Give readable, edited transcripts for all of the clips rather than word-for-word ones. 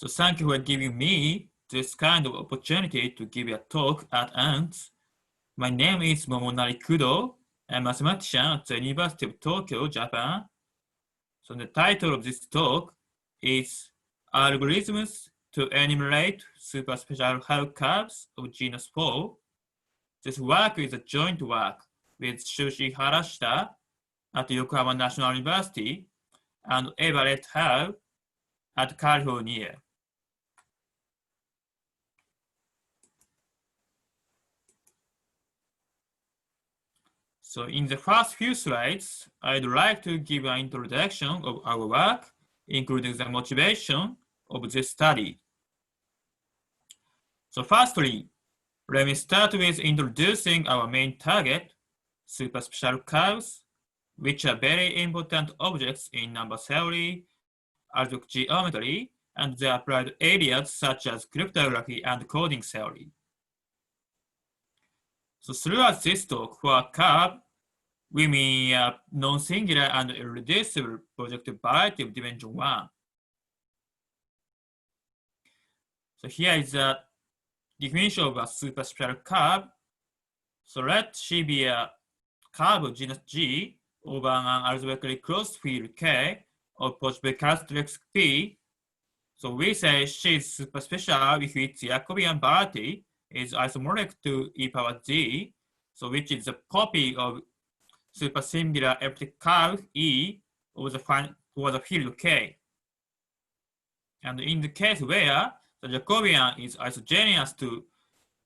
So thank you for giving me this kind of opportunity to give a talk at ANTS. My name is Momonari Kudo. I'm a mathematician at the University of Tokyo, Japan. So the title of this talk is Algorithms to Enumerate Superspecial Howe curves of genus 4. This work is a joint work with Shushi Harashita at Yokohama National University and Everett Howe at California. So in the first few slides, I'd like to give an introduction of our work, including the motivation of this study. So firstly, let me start with introducing our main target, superspecial curves, which are very important objects in number theory, algebraic geometry, and their applied areas such as cryptography and coding theory. So throughout this talk, for a curve, we mean a non-singular and irreducible projective variety of dimension 1. So here is the definition of a superspecial curve. So let C be a curve of genus G over an algebraically closed field K of positive characteristics P. So we say C is superspecial if its Jacobian variety is isomorphic to e power z, so which is a copy of supersingular elliptic curve E over the field K. And in the case where the Jacobian is isogenous to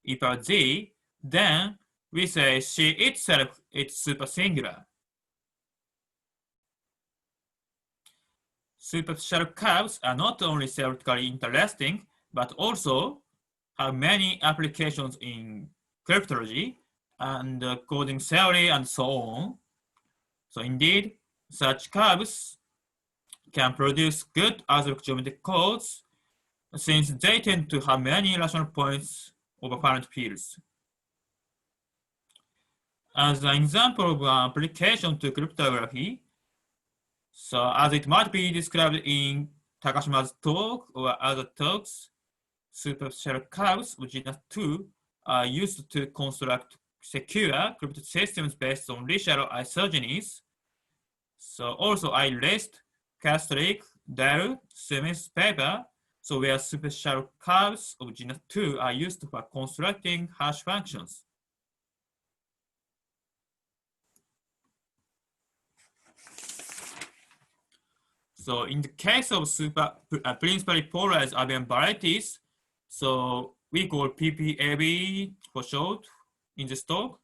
e power z, then we say C itself is supersingular. Superspecial curves are not only theoretically interesting, but also have many applications in cryptology and coding theory and so on. So indeed, such curves can produce good algebraic geometric codes since they tend to have many rational points over finite fields. As an example of an application to cryptography, so as it might be described in Takashima's talk or other talks, superspecial curves of genus 2 are used to construct secure cryptographic systems based on Richard isogenies. So also I list Castrick, Dell, Smith's paper, so where superspecial curves of genus 2 are used for constructing hash functions. So in the case of principally polarized abelian varieties, so we call PPAB for short in this talk.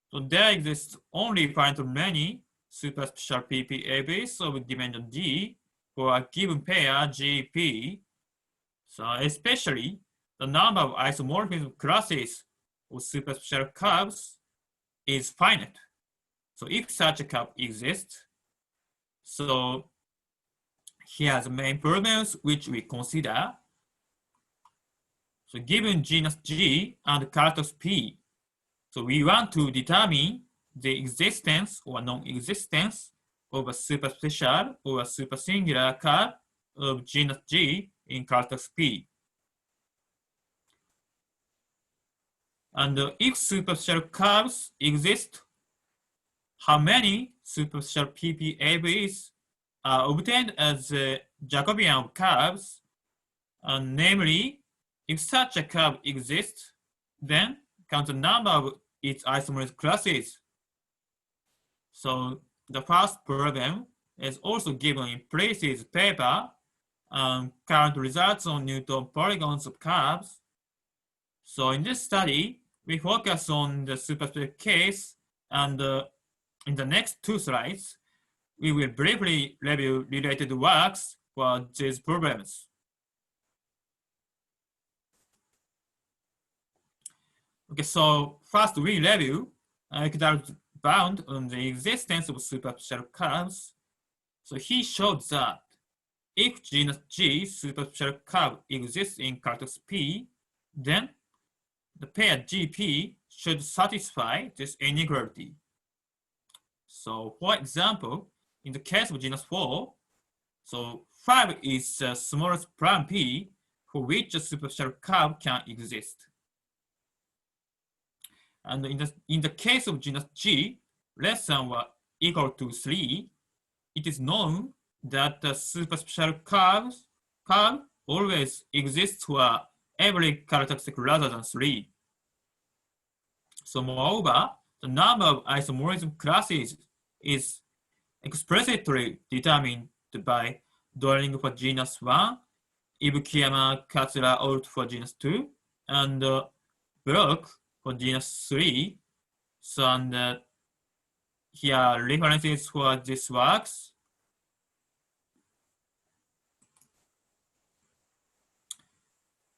So there exists only finitely many superspecial PPABs of dimension D for a given pair GP. So especially the number of isomorphism classes of superspecial curves is finite. So if such a curve exists, so here are the main problems which we consider. So given genus G and characters P, so we want to determine the existence or non-existence of a superspecial or a supersingular curve of genus G in characters P. And if superspecial curves exist, how many superspecial PPABs are obtained as Jacobian curves? Namely, if such a curve exists, then count the number of its isomorphic classes. So the first problem is also given in Price's paper, current results on Newton polygons of curves. So in this study, we focus on the superspecial case, and in the next two slides, we will briefly review related works for these problems. Okay, so first we review Equivalence bound on the existence of superspecial curves. So he showed that if genus G superspecial curve exists in characters P, then the pair GP should satisfy this inequality. So for example, in the case of genus 4, so 5 is the smallest prime P, for which a superspecial curve can exist. And in the case of genus G less than or equal to 3, it is known that the superspecial curve always exists for every characteristic rather than 3. So moreover, the number of isomorphism classes is explicitly determined by Doering for genus 1, Ibukiyama, Katsura, Alt for genus 2, and Bloch for genus 3. So, and here references for these works.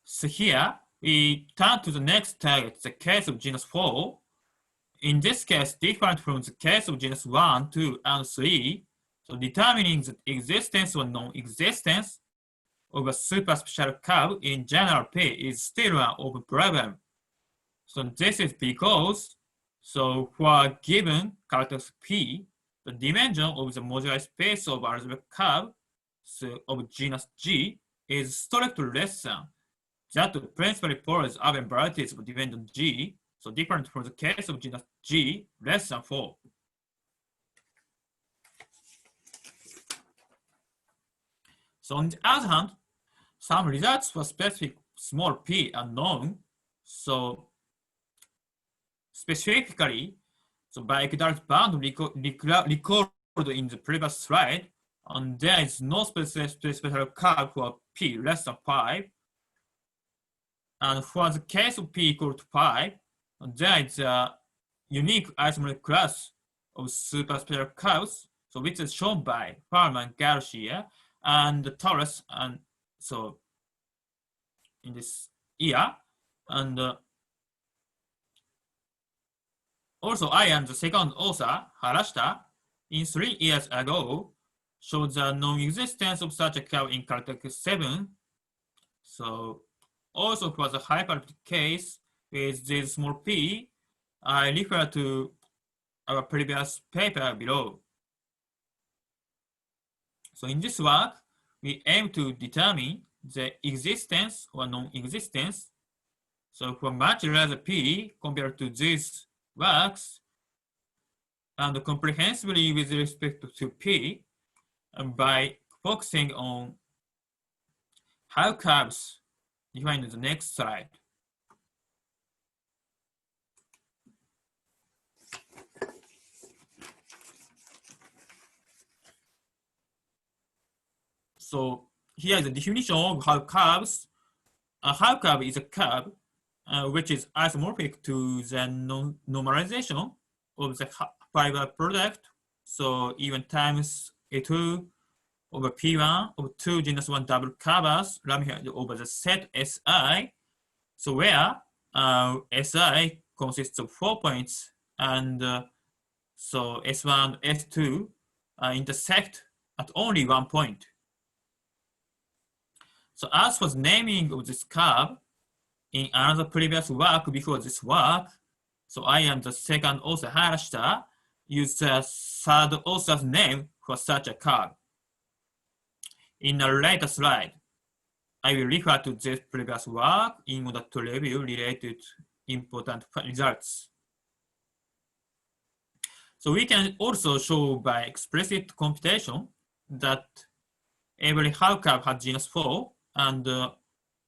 So here we turn to the next target, the case of genus 4. In this case, different from the case of genus 1, 2, and 3, so determining the existence or non-existence of a superspecial curve in general P is still an open problem. So this is because, so for a given characteristic P, the dimension of the moduli space of algebraic curve of genus G is strictly less than that principally follows even varieties of dependent G, so different from the case of genus G less than 4. So on the other hand, some results for specific small p are known. So specifically, so by equidistant bound recalled in the previous slide, and there is no special curve for p less than 5. And for the case of p equal to 5, there is a unique isomorphic class of superspecial curves, so which is shown by Farman, Garcia, and Torres, and so in this year, and also I am the second author, Harashita, in 3 years ago, showed the non-existence of such a curve in characteristic 7. So also for the hyperpletic case with this small p, I refer to our previous paper below. So in this work, we aim to determine the existence or non-existence. So for much larger p compared to these works, and comprehensively with respect to p, and by focusing on how curves defined in the next slide. So here is the definition of how curves. A Howe curve is a curve which is isomorphic to the normalization of the fiber product. So even times A2 over P1 over 2 genus 1 double curves ramified over the set Si. So where Si consists of 4 points, and so S1 and S2 intersect at only 1 point. So as for the naming of this curve, in another previous work before this work, so I am the second author, Harashita, used the third author's name for such a curve. In a later slide, I will refer to this previous work in order to review related important results. So we can also show by explicit computation that every Howe curve has genus 4, and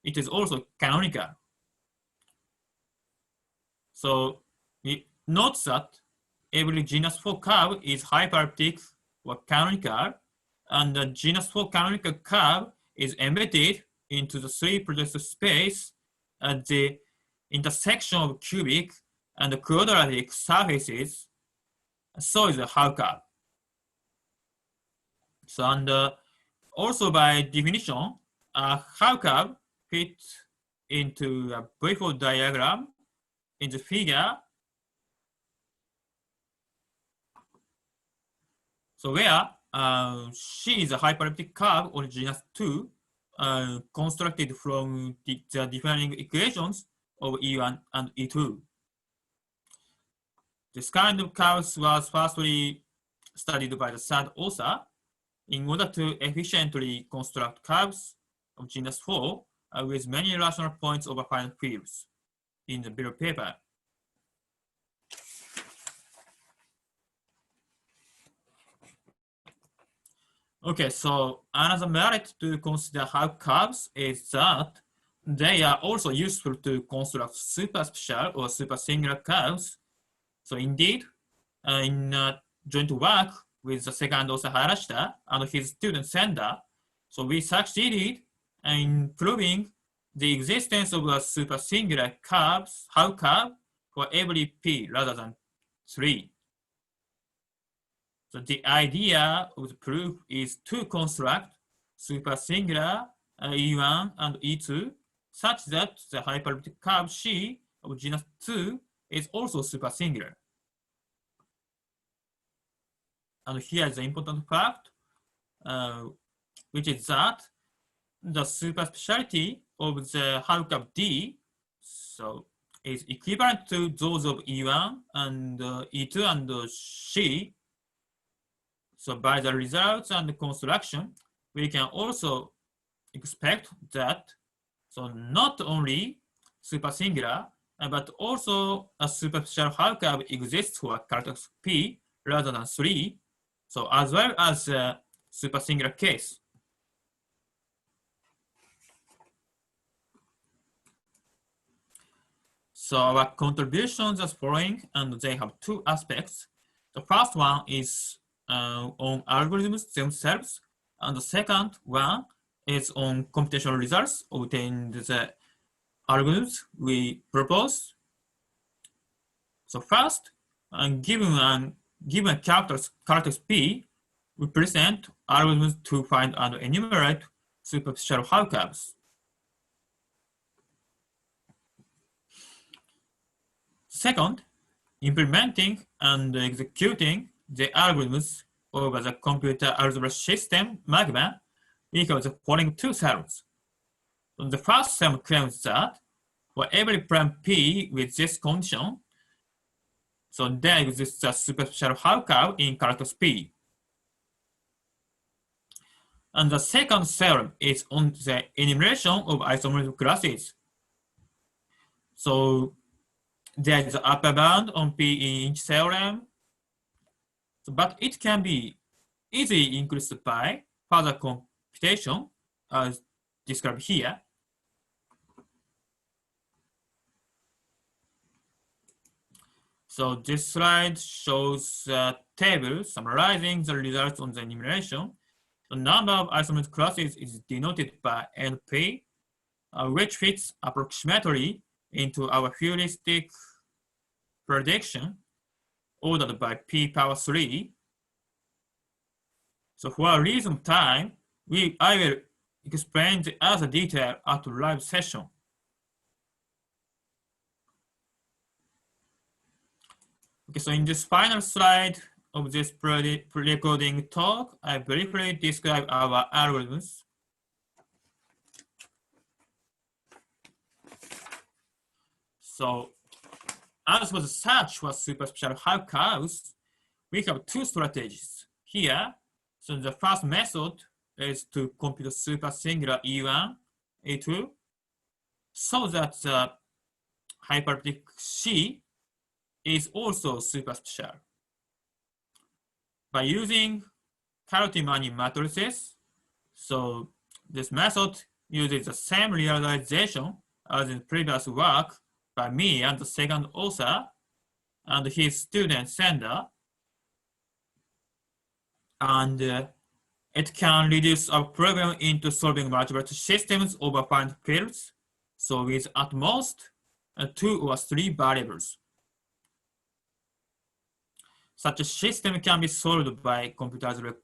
it is also canonical. So we note that every genus 4 curve is hyperpletic or canonical, and the genus 4 canonical curve is embedded into the 3 projective space at the intersection of cubic and quadratic surfaces. So is a Howe curve. So, and also by definition, a Howe curve fits into a V4 diagram in the figure. So where C is a hyperelliptic curve on genus 2 constructed from the defining equations of E1 and E2. This kind of curves was firstly studied by the third author in order to efficiently construct curves of genus 4 with many rational points over finite fields in the below paper. Okay, so another merit to consider Howe curves is that they are also useful to construct superspecial or supersingular curves. So indeed, in joint work with the second author Harashita and his student Senda, so we succeeded in proving the existence of a supersingular Howe curve for every p rather than 3. So the idea of the proof is to construct supersingular E1 and E2 such that the hyperbolicity curve C of genus 2 is also supersingular. And here is the important fact, which is that the superspeciality of the Howe curve D so is equivalent to those of E1 and E2 and C. So by the results and the construction, we can also expect that so not only supersingular, but also a superspecial Howe curve exists for characteristic P rather than 3, so as well as a supersingular case. So our contributions are following, and they have two aspects. The first one is on algorithms themselves, and the second one is on computational results obtained the algorithms we propose. So first, given a characters P, we present algorithms to find and enumerate superspecial Howe curves. Second, implementing and executing the algorithms over the computer algebra system magma, we have the following two theorems. So the first theorem claims that for every prime P with this condition, so there exists a superspecial Howe curve in characters P. And the second theorem is on the enumeration of isomorphism classes. So there is an upper bound on P in each theorem, but it can be easily increased by further computation as described here. So this slide shows a table summarizing the results on the enumeration. The number of isomorphic classes is denoted by NP, which fits approximately into our heuristic prediction ordered by P power 3. So for a reason of time, I will explain the other detail at the live session. Okay, so in this final slide of this pre-recording talk, I briefly describe our algorithms. So as for the search for superspecial Howe curves, we have two strategies here. So the first method is to compute supersingular E1, E2, so that the hyperbolicity C is also superspecial. By using Karutimani matrices, so this method uses the same realization as in previous work by me and the second author and his student Sender, and it can reduce our problem into solving multiple systems over finite fields, so with at most 2 or 3 variables. Such a system can be solved by computational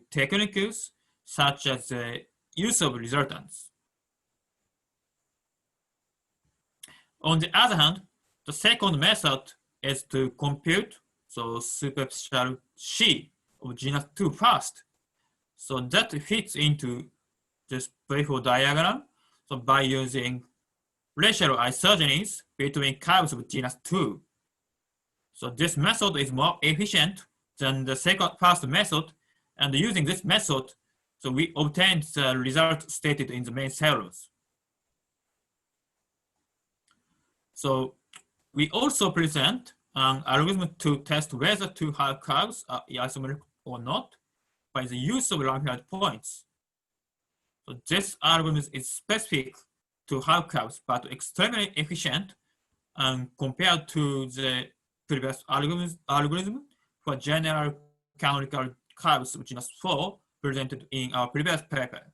techniques such as the use of resultants. On the other hand, the second method is to compute so superspecial C of genus 2 first. So that fits into this playful diagram. So by using racial isogenies between curves of genus 2. So this method is more efficient than the first method, and using this method, so we obtained the result stated in the main theorems. So we also present an algorithm to test whether two Howe curves are isomorphic or not by the use of Ramified points. So this algorithm is specific to Howe curves, but extremely efficient and compared to the previous algorithm for general canonical curves of genus 4 presented in our previous paper.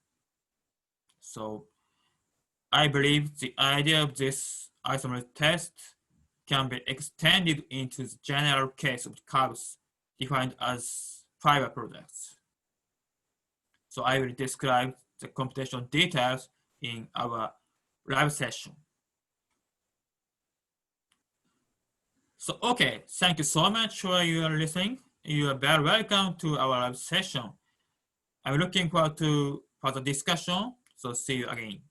So I believe the idea of this isomorphic test can be extended into the general case of curves defined as fiber products. So I will describe the computational details in our live session. So, okay, thank you so much for your listening. You are very welcome to our live session. I'm looking forward to further discussion, so see you again.